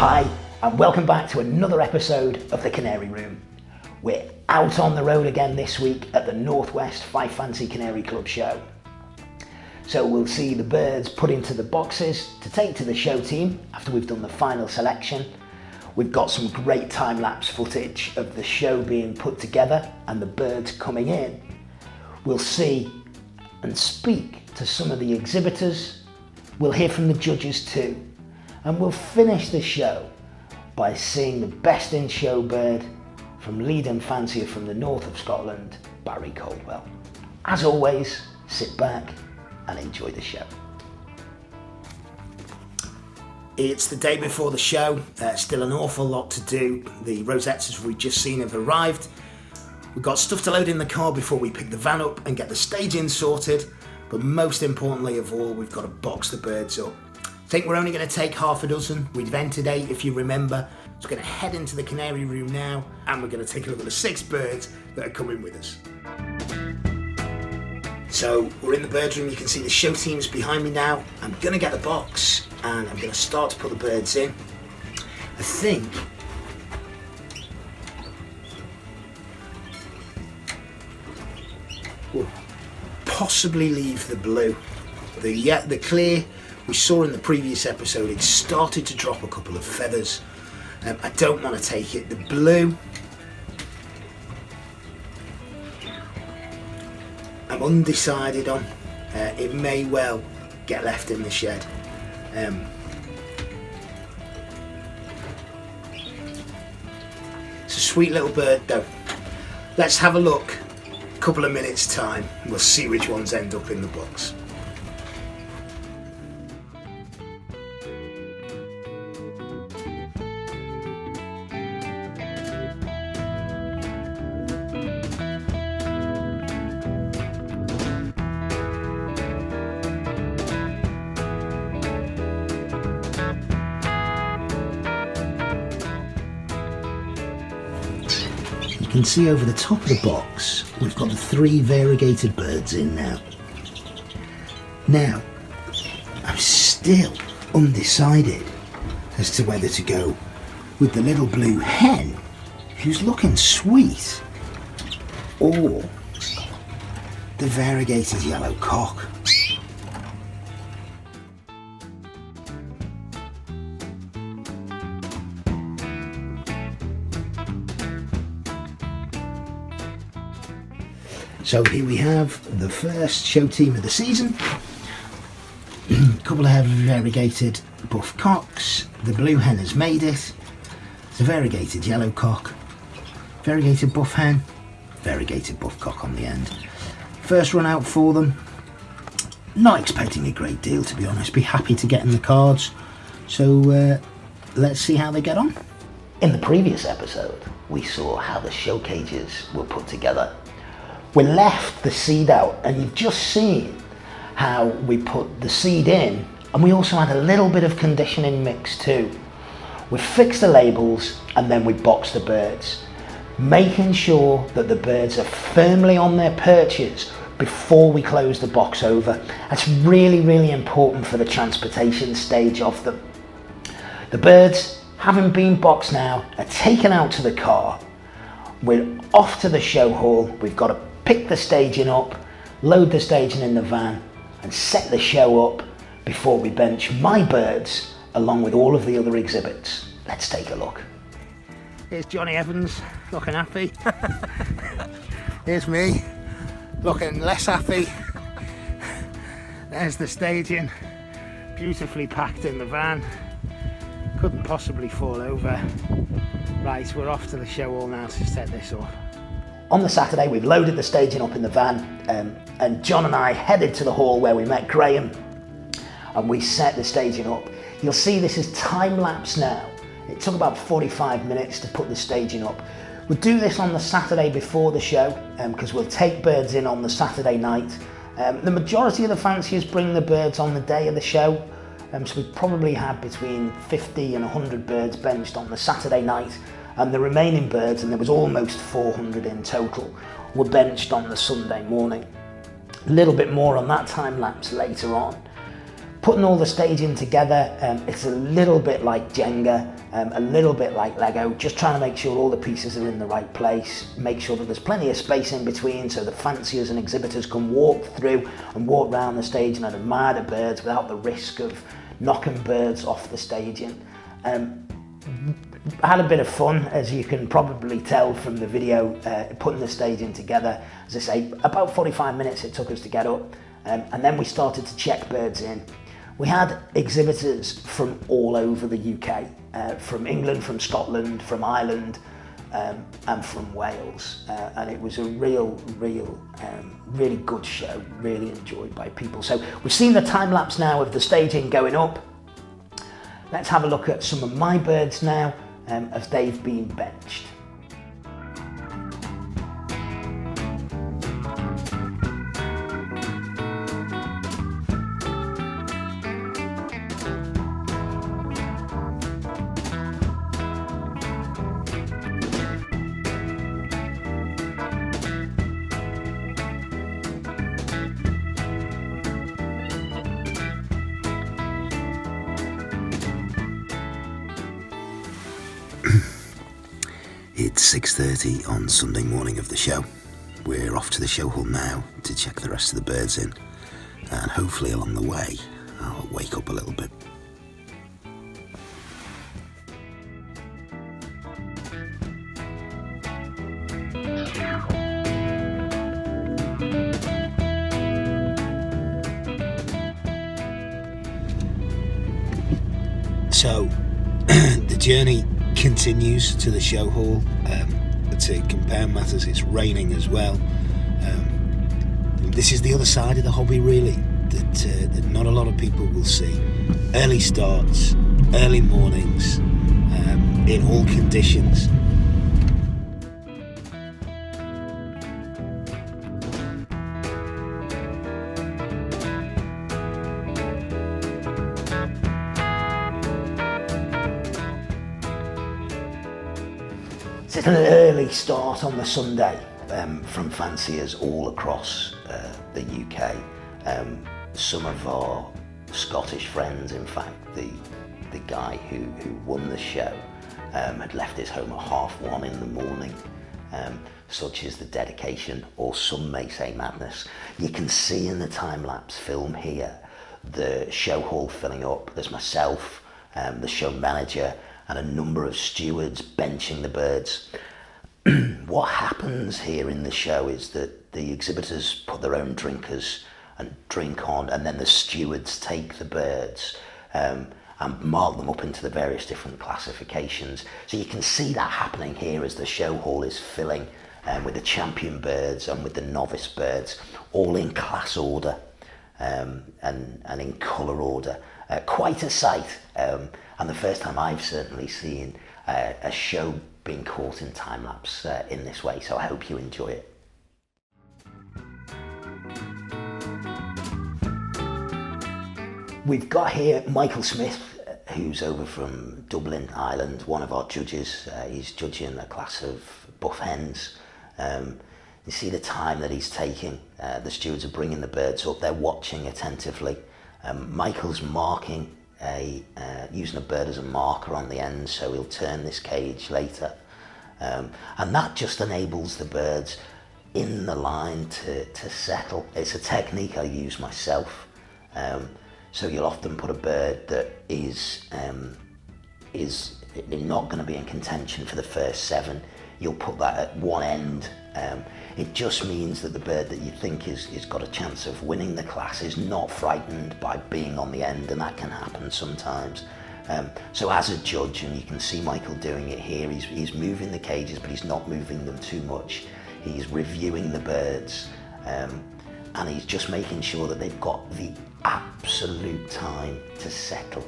Hi, and welcome back to another episode of the Canary Room. We're out on the road again this week at the Northwest Fife Fancy Canary Club show. So we'll see the birds put into the boxes to take to the show team after we've done the final selection. We've got some great time-lapse footage of the show being put together and the birds coming in. We'll see and speak to some of the exhibitors. We'll hear from the judges too. And we'll finish the show by seeing the best in show bird from lead and fancier from the north of Scotland, Barry Caldwell. As always, sit back and enjoy the show. It's the day before the show, still an awful lot to do. The rosettes, as we've just seen, have arrived. We've got stuff to load in the car before we pick the van up and get the staging sorted, but most importantly of all, we've got to box the birds up. I think we're only going to take half a dozen. We've vented 8, if you remember. So we're going to head into the Canary Room now, and we're going to take a look at the 6 birds that are coming with us. So we're in the bird room. You can see the show team's behind me now. I'm going to get the box, and I'm going to start to put the birds in. I think we'll possibly leave the blue. The clear we saw in the previous episode, it started to drop a couple of feathers. I don't want to take it. The blue, I'm undecided on. It may well get left in the shed. It's a sweet little bird though. Let's have a look. A couple of minutes time, we'll see which ones end up in the box. You can see over the top of the box we've got the 3 variegated birds in now. Now, I'm still undecided as to whether to go with the little blue hen, who's looking sweet, or the variegated yellow cock. So here we have the first show team of the season. A couple of variegated buff cocks. The blue hen has made it. It's a variegated yellow cock. Variegated buff hen. Variegated buff cock on the end. First run out for them. Not expecting a great deal, to be honest. Be happy to get in the cards. So let's see how they get on. In the previous episode, we saw how the show cages were put together. We left the seed out, and you've just seen how we put the seed in, and we also had a little bit of conditioning mix too. We fixed the labels and then we boxed the birds, making sure that the birds are firmly on their perches before we close the box over. That's really, really important for the transportation stage of them. The birds, having been boxed now, are taken out to the car. We're off to the show hall. We've got to pick the staging up, load the staging in the van, and set the show up before we bench my birds along with all of the other exhibits. Let's take a look. Here's Johnny Evans looking happy. Here's me looking less happy. There's the staging, beautifully packed in the van. Couldn't possibly fall over. Right, we're off to the show hall now to set this up. On the Saturday, we've loaded the staging up in the van, and John and I headed to the hall where we met Graham, and we set the staging up. You'll see this is time-lapse now. It took about 45 minutes to put the staging up. We'll do this on the Saturday before the show, because we'll take birds in on the Saturday night. The majority of the fanciers bring the birds on the day of the show, so we probably had between 50 and 100 birds benched on the Saturday night, and the remaining birds, and there was almost 400 in total, were benched on the Sunday morning. A little bit more on that time lapse later on. Putting all the staging together, it's a little bit like Jenga, a little bit like Lego, just trying to make sure all the pieces are in the right place, make sure that there's plenty of space in between so the fanciers and exhibitors can walk through and walk around the stage and admire the birds without the risk of knocking birds off the staging. I had a bit of fun, as you can probably tell from the video, putting the staging together. As I say, about 45 minutes it took us to get up, and then we started to check birds in. We had exhibitors from all over the UK, from England, from Scotland, from Ireland, and from Wales, and it was a really good show, really enjoyed by people. So we've seen the time lapse now of the staging going up. Let's have a look at some of my birds now as they've been benched. It's 6:30 on Sunday morning of the show. We're off to the show hall now to check the rest of the birds in, and hopefully along the way I'll wake up a little bit. So the journey continues to the show hall. To compound matters, it's raining as well. This is the other side of the hobby, really, that not a lot of people will see. Early starts, early mornings, in all conditions. It's an early start on the Sunday from fanciers all across the UK. Some of our Scottish friends, in fact, the guy who won the show had left his home at 1:30 in the morning. Such is the dedication, or some may say madness. You can see in the time-lapse film here the show hall filling up. There's myself, the show manager, and a number of stewards benching the birds. What happens here in the show is that the exhibitors put their own drinkers and drink on, and then the stewards take the birds and mark them up into the various different classifications. So you can see that happening here as the show hall is filling with the champion birds and with the novice birds, all in class order and in colour order. Quite a sight. And the first time I've certainly seen a show being caught in time-lapse in this way, so I hope you enjoy it. We've got here Michael Smith, who's over from Dublin, Ireland, one of our judges. He's judging a class of buff hens. You see the time that he's taking. The stewards are bringing the birds up, they're watching attentively. Michael's marking using a bird as a marker on the end, so he'll turn this cage later, and that just enables the birds in the line to settle. It's a technique I use myself. So you'll often put a bird that is not going to be in contention for the first 7. You'll put that at one end. It just means that the bird that you think is got a chance of winning the class is not frightened by being on the end, and that can happen sometimes. So as a judge, and you can see Michael doing it here, he's moving the cages, but he's not moving them too much. He's reviewing the birds, and he's just making sure that they've got the absolute time to settle.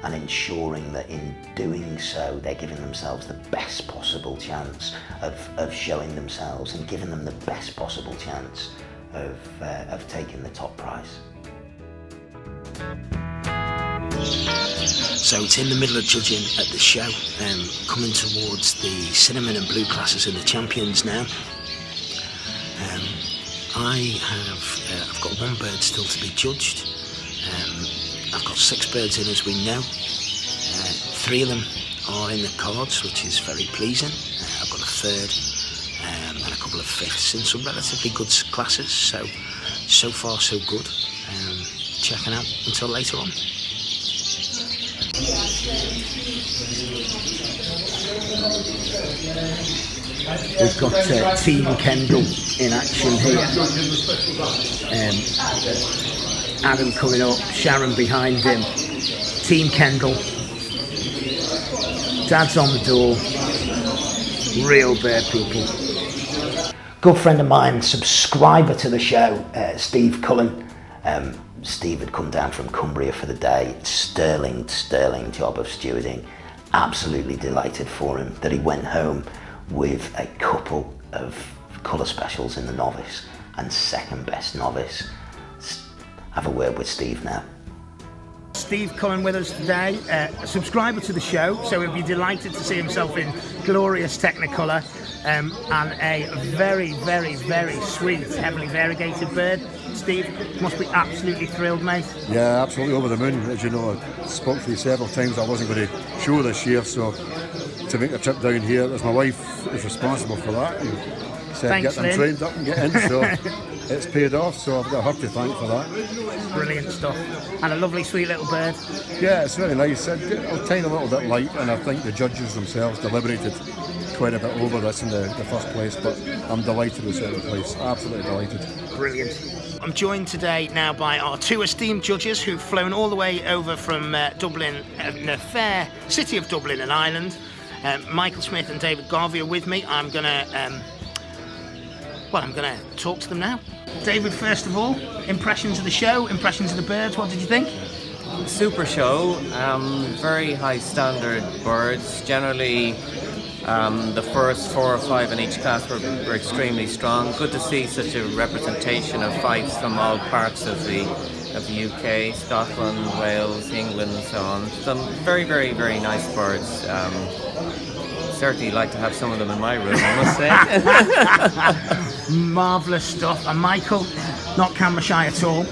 And ensuring that in doing so they're giving themselves the best possible chance of showing themselves and giving them the best possible chance of taking the top prize. So it's in the middle of judging at the show, coming towards the cinnamon and blue classes and the champions now. I've got one bird still to be judged. I've got 6 birds in, as we know. 3 of them are in the cards, which is very pleasing. I've got a 3rd and a couple of 5ths in some relatively good classes, so far so good. Checking out until later on. We've got Team Kendall in action here. Adam coming up, Sharon behind him. Team Kendall. Dad's on the door. Real bird people. Good friend of mine, subscriber to the show, Steve Cullen. Steve had come down from Cumbria for the day. Sterling job of stewarding. Absolutely delighted for him that he went home with a couple of colour specials in the novice and 2nd best novice. Have a word with Steve now. Steve Cullen with us today, a subscriber to the show, so he'll be delighted to see himself in glorious Technicolor, and a very, very, very sweet, heavily variegated bird. Steve, must be absolutely thrilled, mate. Yeah, absolutely over the moon. As you know, I spoke to you several times. I wasn't going to show this year, so to make a trip down here, as my wife is responsible for that, and said Thanks, get them Lynn. trained up and get in, so it's paid off, so I've got her to thank for that. Brilliant stuff. And a lovely, sweet little bird. Yeah, it's very nice. A tiny little bit light, and I think the judges themselves deliberated quite a bit over this in the first place, but I'm delighted with second place. Absolutely delighted. Brilliant. I'm joined today now by our 2 esteemed judges who've flown all the way over from Dublin, the fair city of Dublin and Ireland. Michael Smith and David Garvey are with me. I'm gonna talk to them now. David, first of all, impressions of the show, impressions of the birds. What did you think? Super show. Very high standard birds. Generally, the first 4 or 5 in each class were extremely strong. Good to see such a representation of Fifes from all parts of the UK, Scotland, Wales, England, and so on. Some very, very, very nice birds. Certainly like to have some of them in my room, I must say. Marvellous stuff. And Michael, not camera shy at all.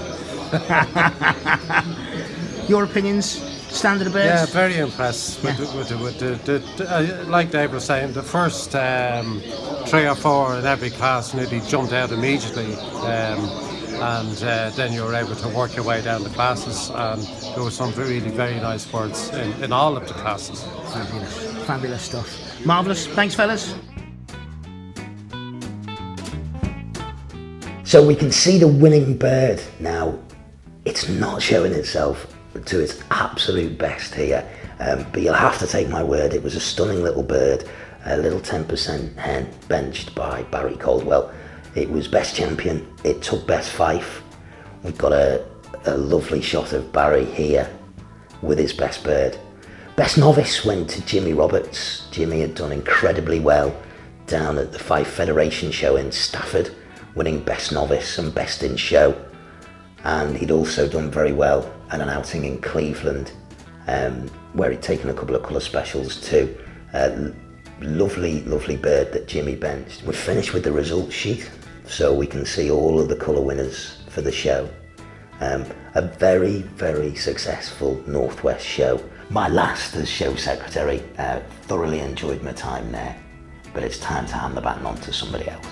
Your opinions? Standard of birds? Yeah, very impressed with the like Dave was saying, the first 3 or 4 in every class nearly jumped out immediately, and then you were able to work your way down the classes, and there were some really very nice birds in all of the classes. Fabulous stuff. Marvellous. Thanks, fellas. So we can see the winning bird now. It's not showing itself to its absolute best here, but you'll have to take my word, it was a stunning little bird, a little 10% hen benched by Barry Caldwell. It was best champion, it took best Fife. We've got a lovely shot of Barry here with his best bird. Best novice went to Jimmy Roberts. Jimmy had done incredibly well down at the Fife Federation show in Stafford, winning best novice and best in show. And he'd also done very well at an outing in Cleveland, where he'd taken a couple of colour specials too. Lovely, lovely bird that Jimmy benched. We've finished with the result sheet, so we can see all of the colour winners for the show. A very, very successful Northwest show. My last as show secretary, thoroughly enjoyed my time there, but it's time to hand the baton on to somebody else.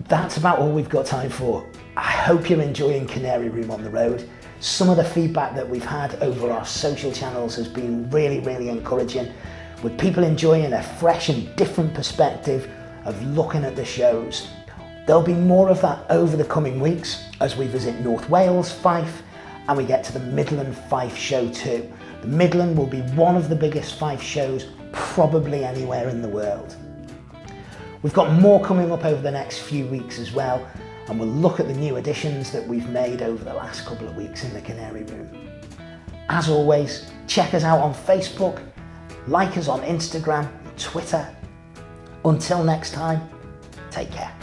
That's about all we've got time for. I hope you're enjoying Canary Room on the road. Some of the feedback that we've had over our social channels has been really, really encouraging, with people enjoying a fresh and different perspective of looking at the shows. There'll be more of that over the coming weeks as we visit North Wales, Fife, and we get to the Midland Fife show too. The Midland will be one of the biggest Fife shows probably anywhere in the world. We've got more coming up over the next few weeks as well, and we'll look at the new additions that we've made over the last couple of weeks in the Canary Room. As always, check us out on Facebook, like us on Instagram and Twitter. Until next time, take care.